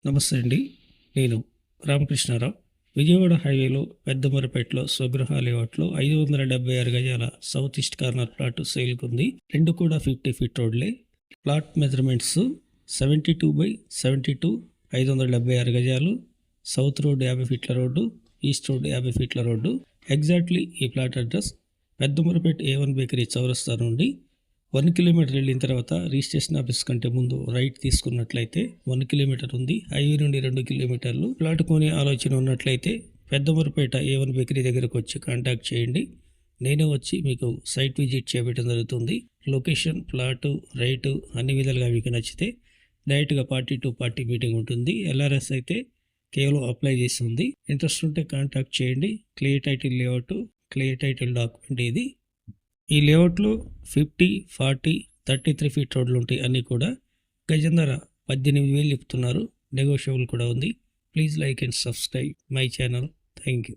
నమస్తే అండి. నేను రామకృష్ణారావు. విజయవాడ హైవేలో పెద్దమరపేటలో స్వగృహ లేఅవుట్లో 576 గజాల సౌత్ ఈస్ట్ కార్నర్ ప్లాట్ సేల్కుంది. రెండు కూడా 50 ఫీట్ రోడ్లే. ప్లాట్ మెజర్మెంట్స్ 72/72, 576 గజాలు. సౌత్ రోడ్ 50 ఫీట్ల రోడ్డు, ఈస్ట్ రోడ్ 50 ఫీట్ల రోడ్డు. ఎగ్జాక్ట్లీ ఈ ప్లాట్ అడ్రస్ పెద్దమరపేట A1 బేకరీ చౌరస్తా నుండి 1 కిలోమీటర్ వెళ్ళిన తర్వాత రిజిస్ట్రేషన్ ఆఫీస్ కంటే ముందు రైట్ తీసుకున్నట్లయితే 1 కిలోమీటర్ ఉంది. హైవే నుండి 2 కిలోమీటర్లు. ప్లాట్ కొని ఆలోచన ఉన్నట్లయితే పెద్దమరపేట A1 బేకరీ దగ్గరకు వచ్చి కాంటాక్ట్ చేయండి. నేనే వచ్చి మీకు సైట్ విజిట్ చేయడం జరుగుతుంది. లొకేషన్, ప్లాటు, రైటు అన్ని విధాలుగా మీకు నచ్చితే డైరెక్ట్గా పార్టీ టు పార్టీ మీటింగ్ ఉంటుంది. LRS అయితే కేవలం అప్లై చేస్తుంది. ఇంట్రెస్ట్ ఉంటే కాంటాక్ట్ చేయండి. Clear title layout, clear title document ఇది. ఈ లేఅవుట్లో 50, 40, 33 ఫీట్ రోడ్లు ఉంటాయి. అన్నీ కూడా గజం ధర 18,000 చెప్తున్నారు. నెగోషియబుల్ కూడా ఉంది. Please like and subscribe my channel. Thank you.